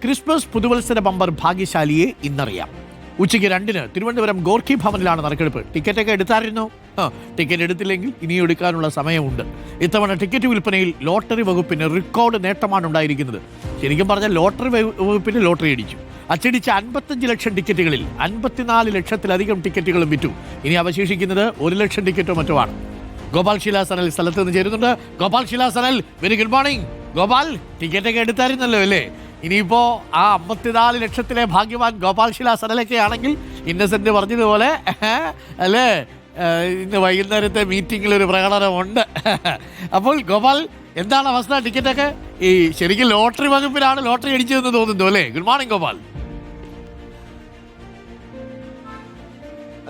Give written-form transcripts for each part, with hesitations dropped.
Christmas പുതുവത്സര bumper ഭാഗ്യശാലിയെ ഇന്നറിയാം. ഉച്ചയ്ക്ക് 2-ന് Thiruvananthapuram Gorky ഭവനിലാണ് നറുക്കെടുപ്പ്. ടിക്കറ്റൊക്കെ എടുത്തായിരുന്നോ? ടിക്കറ്റ് എടുത്തില്ലെങ്കിൽ ഇനിയും എടുക്കാനുള്ള സമയമുണ്ട്. ഇത്തവണ ടിക്കറ്റ് വിൽപ്പനയിൽ ലോട്ടറി വകുപ്പിന് റെക്കോർഡ് നേട്ടമാണ് ഉണ്ടായിരിക്കുന്നത്. ശരിക്കും പറഞ്ഞാൽ ലോട്ടറി വകുപ്പിന് ലോട്ടറി അടിച്ചു. അച്ചടിച്ച 55 ലക്ഷം ടിക്കറ്റുകളിൽ 54 ലക്ഷത്തിലധികം ടിക്കറ്റുകളും വിറ്റു. ഇനി അവശേഷിക്കുന്നത് 1 ലക്ഷം ടിക്കറ്റോ മറ്റോ ആണ്. ഗോപാൽ ശിലാസനൽ സ്ഥലത്ത് നിന്ന് ചേരുന്നുണ്ട്. ഗോപാൽ ശിലാസനൽ, വെരി ഗുഡ് മോർണിംഗ്. ഗോപാൽ, ടിക്കറ്റൊക്കെ എടുത്തായിരുന്നല്ലോ അല്ലേ? ഇനിയിപ്പോ ആ 54 ലക്ഷത്തിലെ ഭാഗ്യവാൻ ഗോപാൽ ശിലാസനലൊക്കെ ആണെങ്കിൽ ഇന്നസെന്റ് പറഞ്ഞതുപോലെ അല്ലേ, ഇന്ന് വൈകുന്നേരത്തെ മീറ്റിംഗിൽ ഒരു പ്രകടനമുണ്ട്. അപ്പോൾ ഗോപാൽ, എന്താണ് അവസ്ഥ? ടിക്കറ്റൊക്കെ ഈ ശരിക്കും ലോട്ടറി വകുപ്പിലാണ് ലോട്ടറി അടിച്ചതെന്ന് തോന്നുന്നു അല്ലേ? Good morning Gopal.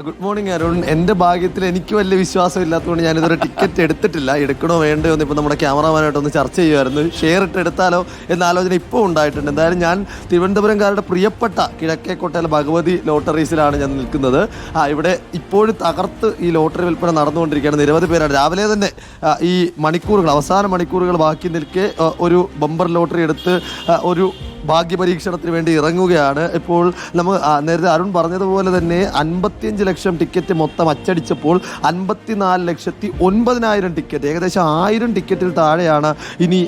Good morning Arun. എൻ്റെ ഭാഗ്യത്തിൽ എനിക്ക് വലിയ വിശ്വാസം ഇല്ലാത്തതുകൊണ്ട് ഞാനിതൊരു ടിക്കറ്റ് എടുത്തിട്ടില്ല. എടുക്കണോ വേണ്ടോ എന്ന് ഇപ്പോൾ നമ്മുടെ ക്യാമറമാനായിട്ടൊന്ന് ചർച്ച ചെയ്യുമായിരുന്നു. ഷെയർ ഇട്ട് എടുത്താലോ എന്ന ആലോചന ഇപ്പോൾ ഉണ്ടായിട്ടുണ്ട്. എന്തായാലും ഞാൻ തിരുവനന്തപുരംകാരുടെ പ്രിയപ്പെട്ട കിഴക്കേക്കോട്ടയിലെ ഭഗവതി ലോട്ടറീസിലാണ് ഞാൻ നിൽക്കുന്നത്. ഇവിടെ ഇപ്പോഴും തകർത്ത് ഈ ലോട്ടറി വിൽപ്പന നടന്നുകൊണ്ടിരിക്കുകയാണ്. നിരവധി പേരാണ്. രാവിലെ തന്നെ ഈ മണിക്കൂറുകൾ, അവസാന മണിക്കൂറുകൾ ബാക്കി നിൽക്കെ ഒരു ബമ്പർ ലോട്ടറി എടുത്ത് ഒരു ഭാഗ്യപരീക്ഷണത്തിന് വേണ്ടി ഇറങ്ങുകയാണ്. ഇപ്പോൾ നമ്മൾ നേരത്തെ അരുൺ പറഞ്ഞതുപോലെ തന്നെ 55 ലക്ഷം ടിക്കറ്റ് മൊത്തം അച്ചടിച്ചപ്പോൾ 54,09,000 ടിക്കറ്റ്, ഏകദേശം 1000 ടിക്കറ്റിൽ താഴെയാണ് ഇനി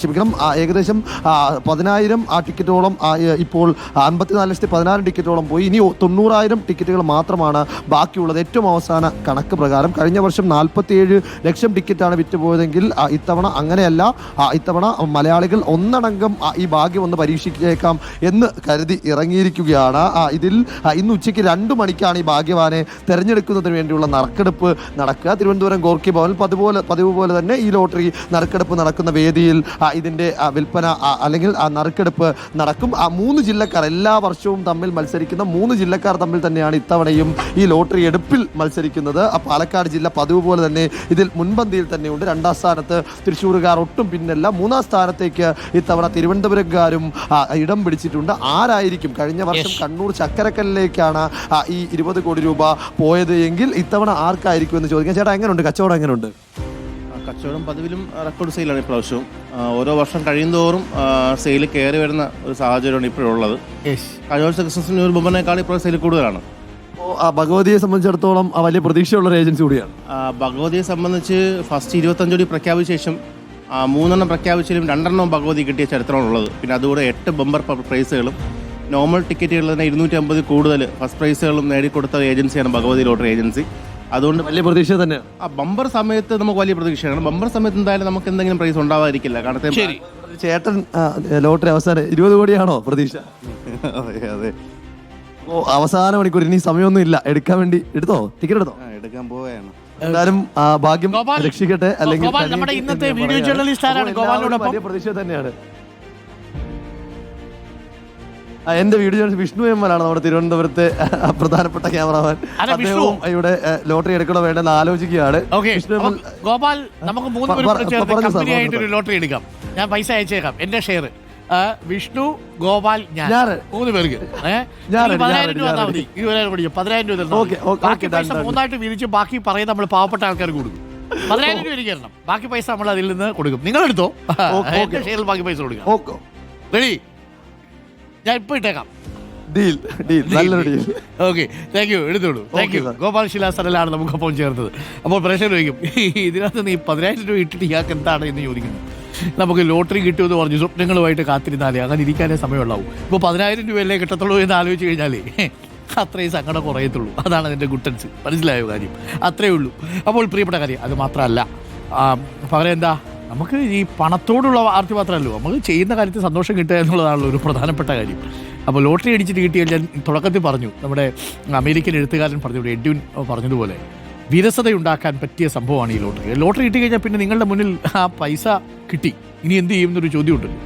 ക്ഷമിക്കണം, ഏകദേശം 10,000 ആ ടിക്കറ്റോളം ഇപ്പോൾ 54,16,000 ടിക്കറ്റോളം പോയി. ഇനി 90,000 ടിക്കറ്റുകൾ മാത്രമാണ് ബാക്കിയുള്ളത്. ഏറ്റവും അവസാന കണക്ക് പ്രകാരം കഴിഞ്ഞ വർഷം 47 ലക്ഷം ടിക്കറ്റാണ് വിറ്റുപോയതെങ്കിൽ ഇത്തവണ അങ്ങനെയല്ല. ഇത്തവണ മലയാളികൾ ഒന്നടങ്കം ഈ ഭാഗ്യം ഒന്ന് പരീക്ഷിച്ചേക്കാം എന്ന് കരുതി ഇറങ്ങിയിരിക്കുകയാണ്. ഇതിൽ ഇന്ന് ഉച്ചയ്ക്ക് 2 മണിക്കാണ് ഈ ഭാഗ്യവാനെ തെരഞ്ഞെടുക്കുന്നതിന് വേണ്ടിയുള്ള നറുക്കെടുപ്പ് നടക്കുക. തിരുവനന്തപുരം ഗോർഖി ഭവനിൽ പതിവ് പോലെ തന്നെ ഈ ലോട്ടറി നറുക്കെടുപ്പ് നടക്കുന്ന വേദിയിൽ ഇതിൻ്റെ വിൽപ്പന അല്ലെങ്കിൽ നറുക്കെടുപ്പ് നടക്കും. 3 ജില്ലക്കാർ, എല്ലാ വർഷവും തമ്മിൽ മത്സരിക്കുന്ന 3 ജില്ലക്കാർ തമ്മിൽ തന്നെയാണ് ഇത്തവണയും ഈ ലോട്ടറി എടുപ്പിൽ മത്സരിക്കുന്നത്. പാലക്കാട് ജില്ല പതിവ് പോലെ തന്നെ ഇതിൽ മുൻപന്തിയിൽ തന്നെയുണ്ട്. 2ാം സ്ഥാനത്ത് തൃശ്ശൂരുകാർ ഒട്ടും പിന്നല്ല. 3ാം സ്ഥാനത്തേക്ക് ഇത്തവണ തിരുവനന്തപുരക്കാരും ഇടം പിടിച്ചിട്ടുണ്ട്. ആരായിരിക്കും? കഴിഞ്ഞ വർഷം കണ്ണൂർ ചക്കരക്കല്ലിലേക്കാണ് ഈ 20 കോടി രൂപ പോയത് എങ്കിൽ ഇത്തവണ ആർക്കായിരിക്കും എന്ന് ചോദിക്കാം. ചേട്ടാ, എങ്ങനെയുണ്ട് കച്ചവടം? എങ്ങനെയുണ്ട് കച്ചവടം? പതിവിലും റെക്കോർഡ് സെയിലാണ് ഇപ്രാവശ്യവും. ഓരോ വർഷം കഴിയുന്തോറും സെയിൽ കയറി വരുന്ന ഒരു സാഹചര്യമാണ് ഇപ്പോഴുള്ളത്. കഴിഞ്ഞ വർഷം ക്രിസ്മസിന് ഒരു ബൊമ്മനേക്കാൾ ഇപ്പോൾ സെയിൽ കൂടുതലാണ്. ഭഗവതിയെ സംബന്ധിച്ചിടത്തോളം വലിയ പ്രതീക്ഷയുള്ള ഒരു ഏജൻസി കൂടിയാണ്. ഭഗവതിയെ സംബന്ധിച്ച് ഫസ്റ്റ് 25 കോടി പ്രഖ്യാപിച്ച ശേഷം 3 പ്രഖ്യാപിച്ചാലും 2 ഭഗവതി കിട്ടിയ ചരിത്രമാണുള്ളത്. പിന്നെ അതുകൂടെ 8 ബമ്പർ പ്രൈസുകളും നോർമൽ ടിക്കറ്റുകളിൽ തന്നെ 250 കൂടുതൽ ഫസ്റ്റ് പ്രൈസുകളും നേടിക്കൊടുത്ത ഏജൻസിയാണ് ഭഗവതി ലോട്ടറി ഏജൻസി. അതുകൊണ്ട് വലിയ പ്രതീക്ഷ തന്നെയാണ്. ബമ്പർ സമയത്ത് നമുക്ക് വലിയ പ്രതീക്ഷയാണ്. ബമ്പർ സമയത്ത് എന്തായാലും നമുക്ക് എന്തെങ്കിലും പ്രൈസ് ഉണ്ടാവാതിരിക്കില്ല. കാരണം ചേട്ടൻ ലോട്ടറി അവസാനം 20 കോടിയാണോ പ്രതീക്ഷ? അതെ. അവസാന മണിക്കൂർ, ഇനി സമയമൊന്നും ഇല്ല, എടുക്കാൻ വേണ്ടി എടുത്തോ? ടിക്കറ്റ് എടുത്തോ? എടുക്കാൻ പോവുകയാണ്. എന്തായാലും ഭാഗ്യം രക്ഷിക്കട്ടെ. അല്ലെങ്കിൽ നമ്മുടെ ഇന്നത്തെ വീഡിയോ ജേർണലിസ്റ്റ് ആരാണ്? ഗോപാലിനോടൊപ്പം വലിയ പ്രതീക്ഷ തന്നെയാണ്. എന്റെ വീഡിയോ ജേർണലിസ്റ്റ് വിഷ്ണു എമ്മലാണ് നമ്മുടെ തിരുവനന്തപുരത്തെ പ്രധാനപ്പെട്ട ക്യാമറാമാൻ. അദ്ദേഹവും ഇവിടെ ലോട്ടറി എടുക്കണോ വേണ്ടെന്ന് ആലോചിക്കുകയാണ്. ഗോപാൽ, നമുക്ക് 3 പേര് ലോട്ടറി എടുക്കാം. ഞാൻ പൈസ അയച്ചേക്കാം, എന്റെ ഷെയർ. വിഷ്ണു, ഗോപാൽ, ഞാൻ 3 പേർക്ക് 10,000 രൂപ തന്നാൽ മതി. 20,000 10,000 രൂപ. ബാക്കി പൈസ 3ആയിട്ട് വീതിച്ച് ബാക്കി പറയുന്നത് നമ്മൾ പാവപ്പെട്ട ആൾക്കാർ കൊടുക്കും. 10,000 രൂപ എനിക്ക് തരണം. ബാക്കി പൈസ നമ്മൾ അതിൽ നിന്ന് കൊടുക്കും. നിങ്ങൾ എടുത്തോ, എന്റെ ഷെയറിൽ ബാക്കി പൈസ കൊടുക്കാം. റെഡി? ഞാൻ ഇപ്പൊ ഇട്ടേക്കാം. Okay, thank you. എടുത്തോളൂ. Thank you. ഗോപാൽ ശിലാസനലാണ് നമുക്കൊപ്പം ചേർത്തത്. അപ്പോൾ പ്രേക്ഷകർ ചോദിക്കും, ഇതിനകത്ത് നീ 10,000 രൂപ ഇട്ടിട്ട് ഇയാൾക്ക് എന്താണ് എന്ന് ചോദിക്കുന്നത്. നമുക്ക് ലോട്ടറി കിട്ടുമെന്ന് പറഞ്ഞു സ്വപ്നങ്ങളുമായിട്ട് കാത്തിരുന്നാലേ അങ്ങനെ ഇരിക്കാനേ സമയമുള്ളാവും. ഇപ്പോൾ 10,000 രൂപയല്ലേ കിട്ടത്തുള്ളൂ എന്ന് ആലോചിച്ച് കഴിഞ്ഞാലേ അത്രയും സങ്കടം കുറയത്തുള്ളൂ. അതാണ് അതിൻ്റെ ഗുട്ടൻസ്. മനസ്സിലായോ കാര്യം? അത്രയേ ഉള്ളൂ. അപ്പോൾ പ്രിയപ്പെട്ട കാര്യം അത് മാത്രമല്ല, പകരം എന്താ, നമുക്ക് ഈ പണത്തോടുള്ള ആർത്തി മാത്രമല്ലോ, നമുക്ക് ചെയ്യുന്ന കാര്യത്തിൽ സന്തോഷം കിട്ടുക എന്നുള്ളതാണല്ലോ ഒരു പ്രധാനപ്പെട്ട കാര്യം. അപ്പോൾ ലോട്ടറി അടിച്ചിട്ട് കിട്ടിയാൽ, ഞാൻ തുടക്കത്തിൽ പറഞ്ഞു, നമ്മുടെ അമേരിക്കൻ എഴുത്തുകാരൻ പറഞ്ഞു, എഡ്വിൻ പറഞ്ഞതുപോലെ വിരസതയുണ്ടാക്കാൻ പറ്റിയ സംഭവമാണ് ഈ ലോട്ടറി. ലോട്ടറി കിട്ടിക്കഴിഞ്ഞാൽ പിന്നെ നിങ്ങളുടെ മുന്നിൽ ആ പൈസ കിട്ടി, ഇനി എന്ത് ചെയ്യും എന്നൊരു ചോദ്യം ഉണ്ടല്ലോ.